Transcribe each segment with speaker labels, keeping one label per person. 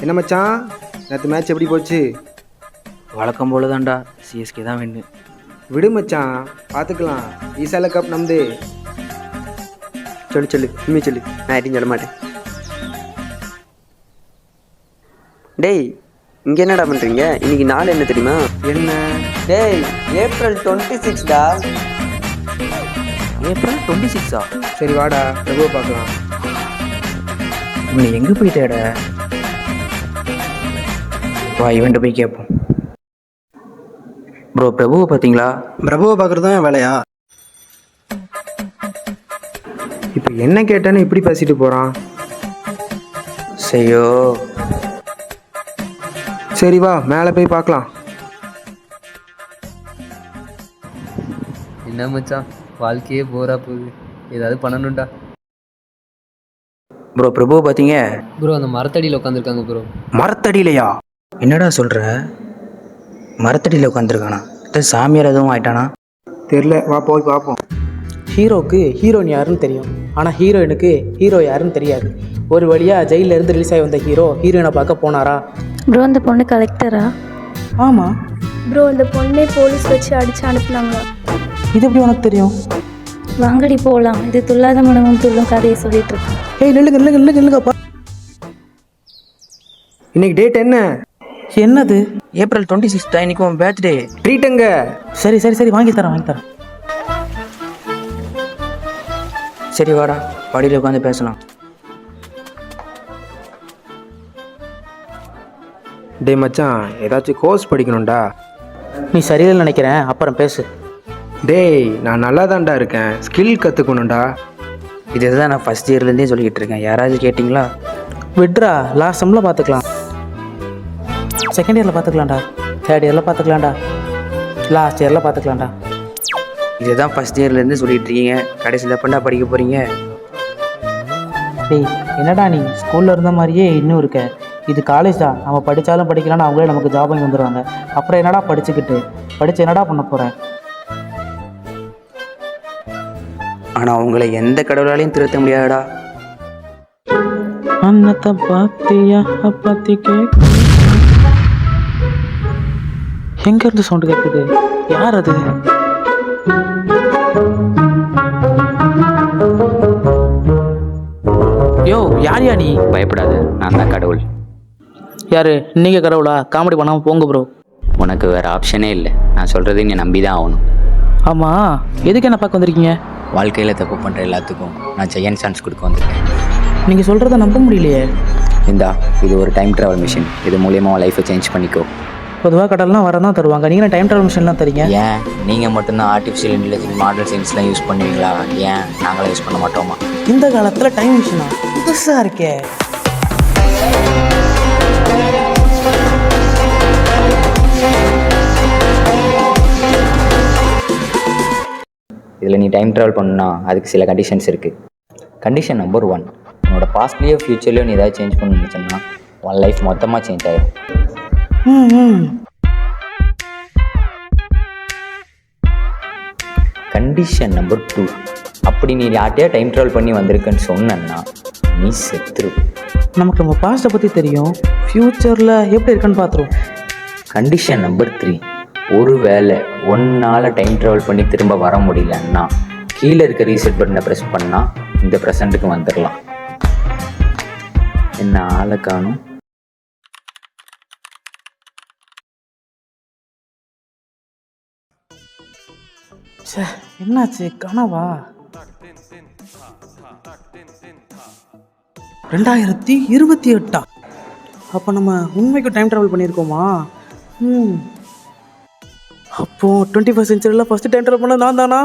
Speaker 1: என்ன மச்சான், நேற்று மேட்ச் எப்படி போச்சு?
Speaker 2: வழக்கம் போல தான்டா, சிஎஸ்கே தான் வின்னு.
Speaker 1: விடு மச்சான், பார்த்துக்கலாம். ஈசால கப் நம்பு.
Speaker 3: சொல்லு சொல்லு, உண்மை சொல்லு, நான் யாரையும் சொல்ல மாட்டேன். டேய், இங்கே என்னடா பண்ணுறீங்க? இன்னைக்கு நாள் என்ன தெரியுமா?
Speaker 1: என்ன?
Speaker 3: டேய், April 26டா.
Speaker 2: April 26ஆ?
Speaker 1: சரி வாடா, பிரபுவை பார்க்கலாம்.
Speaker 2: இவனை எங்கே போயிட்டேட? வா, இவன்ட்டு போய் கேட்போம். ப்ரோ, பிரபுவை பார்த்தீங்களா?
Speaker 4: பிரபுவை பார்க்குறது தான் வேலையா?
Speaker 1: இப்போ என்ன கேட்டேன்னு இப்படி பேசிட்டு போகிறான்.
Speaker 2: செய்யோ.
Speaker 1: சரி வா, மேலே போய் பார்க்கலாம்.
Speaker 5: என்ன மச்சான், வாழ்க்கையே போரா போகுது, ஏதாவது பண்ணணும்டா.
Speaker 2: ப்ரோ, பிரபுவை பார்த்தீங்க?
Speaker 5: ப்ரோ, அந்த மரத்தடியில் உட்காந்துருக்காங்க ப்ரோ.
Speaker 2: மரத்தடியிலையா? என்னடா சொல்கிற? மரத்தடியில் உட்காந்துருக்கானா? சாமியார் எதுவும் ஆயிட்டானா?
Speaker 1: தெரில, வா போய் பார்ப்போம்.
Speaker 6: ஹீரோவுக்கு ஹீரோயின் யாருன்னு தெரியும், ஆனால் ஹீரோயினுக்கு ஹீரோ யாருன்னு தெரியாது. ஒரு வழியாக ஜெயிலில் இருந்து ரிலீஸ் ஆகி வந்த ஹீரோ ஹீரோயினை பார்க்க போனாரா?
Speaker 7: ப்ரோ, அந்த பொண்ணு கலெக்டரா?
Speaker 6: ஆமாம்.
Speaker 7: ப்ரோ, அந்த பொண்ணை போலீஸ் வச்சு அடித்து அனுப்புனாங்க.
Speaker 6: இது எப்படி உனக்கு தெரியும்?
Speaker 7: வாங்கடி போகலாம், இது துல்லாத மனமும் துள்ளும் கதையை சொல்லிட்டு இருக்கேன்.
Speaker 6: ஏய், நில்லுங்க நில்லுங்க நில்லுங்க நில்லுங்கப்பா.
Speaker 1: இன்னைக்கு டேட் என்ன?
Speaker 6: என்னது?
Speaker 2: April 26 தான் இன்னைக்கு உன் பர்த்டே.
Speaker 1: ட்ரீட் எங்க?
Speaker 6: சரி சரி சரி, வாங்கி தரேன்.
Speaker 2: சரி வாடா, படியில் உட்காந்து பேசலாம்.
Speaker 1: டே மச்சான், ஏதாச்சும் கோர்ஸ் படிக்கணும்டா.
Speaker 6: நீ சரியில்லை நினைக்கிறேன், அப்புறம் பேசு.
Speaker 1: டேய், நான் நல்லா தான்டா இருக்கேன், ஸ்கில் கற்றுக்கணும்டா.
Speaker 2: இதுதான் நான் ஃபஸ்ட் இயர்லேருந்தே சொல்லிக்கிட்டு இருக்கேன். யாராவது கேட்டிங்களா?
Speaker 6: விட்ரா, லாஸ்ட் செம்மில் பார்த்துக்கலாம், செகண்ட் இயரில் பார்த்துக்கலாம்டா, தேர்ட் இயரில் பார்த்துக்கலாம்டா, லாஸ்ட் இயரில் பார்த்துக்கலாம்டா.
Speaker 2: இதுதான் ஃபஸ்ட் இயர்லேருந்து சொல்லிட்டு இருக்கீங்க, கடைசியில் எப்பண்டா படிக்க போகிறீங்க?
Speaker 6: டேய், என்னடா நீ ஸ்கூலில் இருந்த மாதிரியே இன்னும் இருக்க. இது காலேஜ் தான், நம்ம படித்தாலும் படிக்கலாம்னு அவங்களே நமக்கு ஜாப் வாங்கி வந்துடுவாங்க. அப்புறம் என்னடா படித்து என்னடா பண்ண போகிறேன்?
Speaker 2: ஆனால் உங்களை எந்த கடவுளாலையும் திருத்த முடியாதடா.
Speaker 6: அன்னத்தை பாத்தியா பத்தி எங்க இருந்து சவுண்டு கேட்குது? யார் அது? யோ, யார் நீ?
Speaker 8: பயப்படாது, நான் தான் கடவுள்.
Speaker 6: யாரு நீங்க? கடவுளா? காமெடி பண்ணாமல் போங்க ப்ரோ.
Speaker 8: உனக்கு வேறு ஆப்ஷனே இல்லை, நான் சொல்கிறது நீ நம்பி தான் ஆகணும்.
Speaker 6: ஆமாம், எதுக்கு என்ன பார்க்க வந்திருக்கீங்க?
Speaker 8: வாழ்க்கையில் தப்பு பண்ணுற எல்லாத்துக்கும் நான் செகண்ட் சான்ஸ் கொடுக்க வந்திருக்கேன்.
Speaker 6: நீங்கள் சொல்கிறத நம்ப முடியலையே.
Speaker 8: இந்தா, இது ஒரு டைம் ட்ராவல் மிஷின். இது மூலியமாக உன் லைஃப்பை சேஞ்ச் பண்ணிக்கோ.
Speaker 6: பொதுவாக கடல்லாம் வர தான் தருவாங்க, நீங்கள் டைம் ட்ராவல் மிஷின்லாம் தரீங்க.
Speaker 8: ஏன் நீங்கள் மட்டும்தான் ஆர்டிஃபிஷியல் இன்டெலிஜென்ஸ் மாடல் சயின்ஸ்லாம் யூஸ் பண்ணுவீங்களா? ஏன் நாங்களாம் யூஸ் பண்ண மாட்டோமா?
Speaker 6: இந்த காலத்தில் டைம் மிஷினா? புதுசாக இருக்கே.
Speaker 8: இதில் நீ டைம் ட்ராவல் பண்ணணும்னா அதுக்கு சில கண்டிஷன்ஸ் இருக்குது. கண்டிஷன் நம்பர் 1, உன்னோட பாஸ்ட்லேயோ ஃப்யூச்சர்லேயோ நீ ஏதாவது சேஞ்ச் பண்ணணும்னு நினச்சோன்னா உன் லைஃப் மொத்தமாக சேஞ்ச் ஆகிடும். கண்டிஷன் நம்பர் 2, அப்படி நீ யார்ட்டையா டைம் ட்ராவல் பண்ணி வந்திருக்குன்னு சொன்னா நீ செத்துரு.
Speaker 6: நமக்கு நம்ம பாஸ்ட்டை பற்றி தெரியும், ஃப்யூச்சரில் எப்படி இருக்குன்னு பார்த்துருவோம்.
Speaker 8: கண்டிஷன் நம்பர் 3, ஒருவேளை ஒன்னால் டைம் ட்ராவல் பண்ணி திரும்ப வர முடியலன்னா கீழே இருக்க ரீசெட் பட்டனை ப்ரெஸ் பண்ணால் இந்த ப்ரெசண்ட்டுக்கு வந்துடலாம். என்ன ஆளை காணும்?
Speaker 6: என்னாச்சு, கனவா? 2028 அப்போ நம்ம உண்மைக்கு டைம் ட்ராவல் பண்ணியிருக்கோமா? அப்போ 21st செஞ்சுரியில் ஃபஸ்ட்டு டைம் ட்ராவல் பண்ண நான் தானா?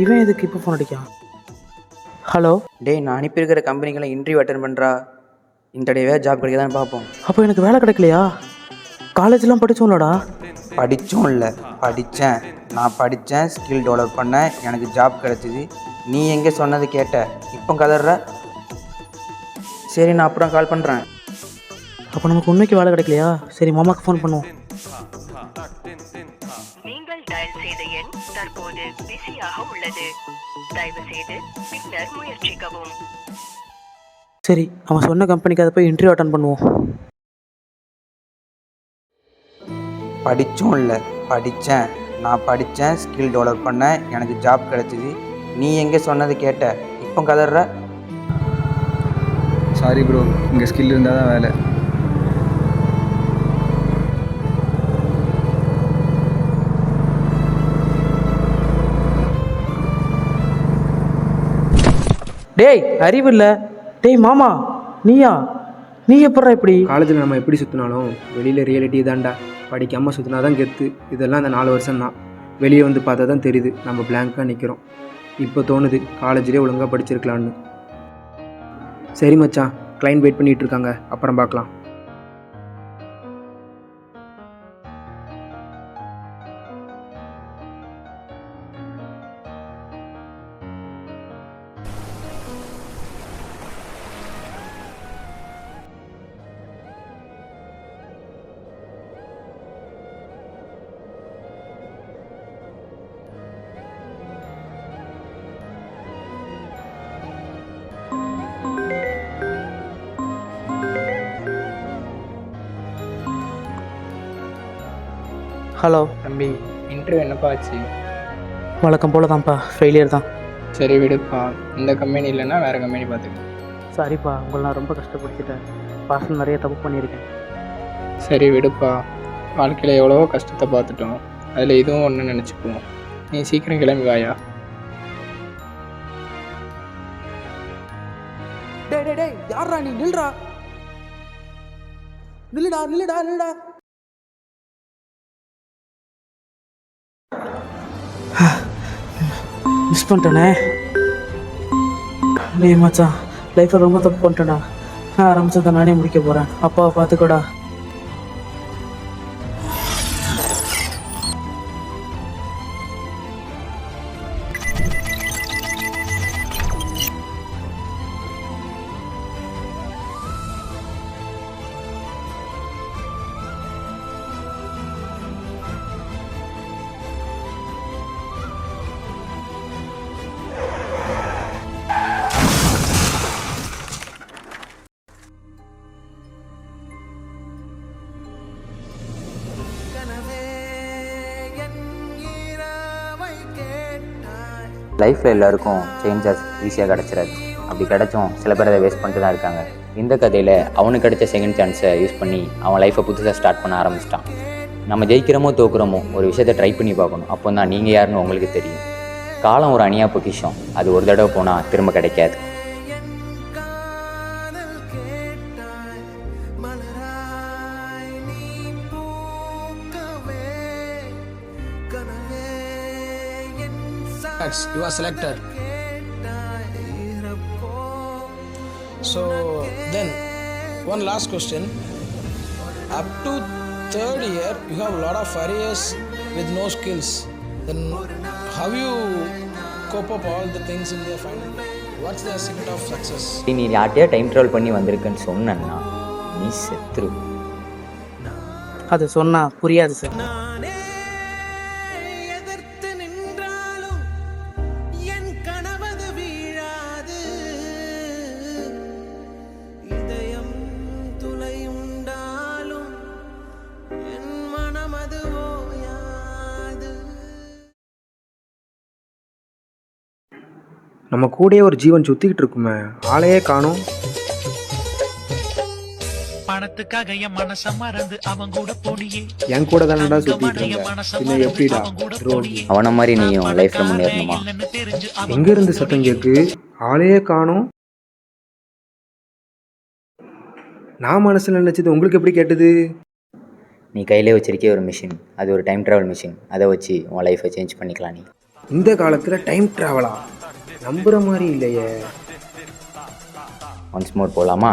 Speaker 6: இவன் எதுக்கு இப்போ ஃபோன் அடிக்கான்? ஹலோ.
Speaker 2: டேய், நான் அனுப்பியிருக்கிற கம்பெனிகளை இன்டர்வியூ அட்டன் பண்ணுறா. இந்த தடவை ஜாப் கிடைக்கதான்னு பார்ப்போம்.
Speaker 6: அப்போ எனக்கு வேலை கிடைக்கலையா? காலேஜ்லாம் படித்தோம்லடா.
Speaker 9: படித்தும் இல்லை, படித்தேன். நான் படித்தேன், ஸ்கில் டெவலப் பண்ணேன், எனக்கு ஜாப் கிடச்சிது. நீ எங்கே சொன்னது கேட்ட, இப்போ கதற.
Speaker 2: சரி, நான் அப்புறம் கால் பண்ணுறேன்.
Speaker 6: அப்போ நமக்கு உண்மைக்கு வேலை கிடைக்கலையா? சரி, மாமாவுக்கு ஃபோன் பண்ணுவோம்.
Speaker 10: நீங்கள் டயல்
Speaker 4: டயல் செய்த எண் தற்போது பிஸியாக உள்ளது. தயவு செய்து பின்னர் முயற்சிக்கவும்.
Speaker 6: சரி, அவன் சொன்ன கம்பெனிக்கு அதை போய் இன்டர்வியூ அட்டன் பண்ணுவோம்.
Speaker 9: படிச்சும் இல்லை, படித்தேன். நான் படித்தேன், ஸ்கில் டெவலப் பண்ணேன், எனக்கு ஜாப் கிடச்சிது. நீ எங்கே சொன்னது கேட்ட, இப்போ கதற?
Speaker 5: சாரி ப்ரோ, இங்கே ஸ்கில் இருந்தால் தான் வேலை.
Speaker 6: டேய் அறிவு இல்லை. டேய் மாமா, நீ எப்பட்றா இப்படி?
Speaker 1: காலேஜில் நம்ம எப்படி சுற்றினாலும் வெளியில் ரியாலிட்டி தான்டா. படிக்காமல் சுற்றினா தான் கெத்து. இதெல்லாம் இந்த 4 வருஷம்தான். வெளியே வந்து பார்த்தா தான் தெரியுது நம்ம பிளாங்காக நிற்கிறோம். இப்போ தோணுது காலேஜ்லேயே ஒழுங்காக படிச்சிருக்கலான்னு. சரி மச்சான், கிளைண்ட் வெயிட் பண்ணிகிட்டு இருக்காங்க, அப்புறம் பார்க்கலாம்.
Speaker 6: ஹலோ
Speaker 10: தம்பி, இன்டர்வியூ என்னப்பா ஆச்சு?
Speaker 6: வழக்கம் போல தான்ப்பா, ஃபெயிலியர் தான்.
Speaker 10: சரி விடுப்பா, இந்த கம்பெனி இல்லைன்னா வேறு கம்பெனி பார்த்துக்க.
Speaker 6: சாரிப்பா, உங்களை நான் ரொம்ப கஷ்டப்படுத்திட்டேன். பாசம் நிறைய தப்பு பண்ணியிருக்கேன்.
Speaker 10: சரி விடுப்பா, வாழ்க்கையில் எவ்வளவோ கஷ்டத்தை பார்த்துட்டோம், அதில் இதுவும் ஒன்று நினச்சிப்போம். நீ சீக்கிரம் கிளம்பி வாயா.
Speaker 6: டேய் யாரா நீ? நில்லுடா. மிஸ் பண்ணிட்டேனே. டேய் மச்சான், லைஃப்பில் ரொம்ப தப்பு பண்ணிட்டேன்டா. நான் ஆரம்பிச்சதை நானே முடிக்க போகிறேன். அப்பாவை பார்த்துக்கோடா.
Speaker 8: லைஃப்பில் எல்லாருக்கும் சேஞ்சஸ் ஈஸியாக கிடச்சிடாது. அப்படி கிடச்சும் சில பேர் அதை வேஸ்ட் பண்ணிட்டு தான் இருக்காங்க. இந்த கதையில் அவனுக்கு கிடைச்ச செகண்ட் சான்ஸை யூஸ் பண்ணி அவன் லைஃப்பை புதுசாக ஸ்டார்ட் பண்ண ஆரம்பிச்சிட்டான். நம்ம ஜெயிக்கிறோமோ தோக்குறோமோ ஒரு விஷயத்தை ட்ரை பண்ணி பார்க்கணும். அப்போ தான் நீங்கள் யாருன்னு உங்களுக்கு தெரியும். காலம் ஒரு அணியா பொக்கிஷம், அது ஒரு தடவை போனால் திரும்ப கிடைக்காது.
Speaker 11: You are selected. So then one last question. Up to 3rd year you have a lot of arrears with no skills. Then how you cope up all the things in the final? What's the secret of success?
Speaker 8: நீ யார்ட்டையா time travel பண்ணி வந்திருக்குன்னு சொன்னா நீ செத்துரு.
Speaker 6: அது சொன்னா புரியாது sir.
Speaker 1: நம்ம கூடயே ஒரு ஜீவன் சுற்றிக்கிட்டு இருக்குமே, ஆளையே காணும்.
Speaker 12: பணத்துக்காக என் மனச மறந்து அவன் கூட போனியே.
Speaker 1: என் கூட தானடா சுத்திட்டு இருக்க, எப்படிடா ரோகி?
Speaker 8: அவனை மாதிரி நீயும் லைஃப்ல முன்னேறணுமா?
Speaker 1: எங்க இருந்து சத்தம் கேக்கு? ஆளையே காணும். நான் மனசுல நினைச்சது உங்களுக்கு எப்படி கேட்டது?
Speaker 8: நீ கையிலே வச்சிருக்கே ஒரு மிஷின், அது ஒரு டைம் ட்ராவல் மிஷின். அதை வச்சு உன் லைஃப்பை சேஞ்ச் பண்ணிக்கலாம். நீ
Speaker 1: இந்த காலத்துல டைம் டிராவலா? நம்புற மாதிரி இல்லையே.
Speaker 8: ஒன்ஸ் மோர் போலாமா?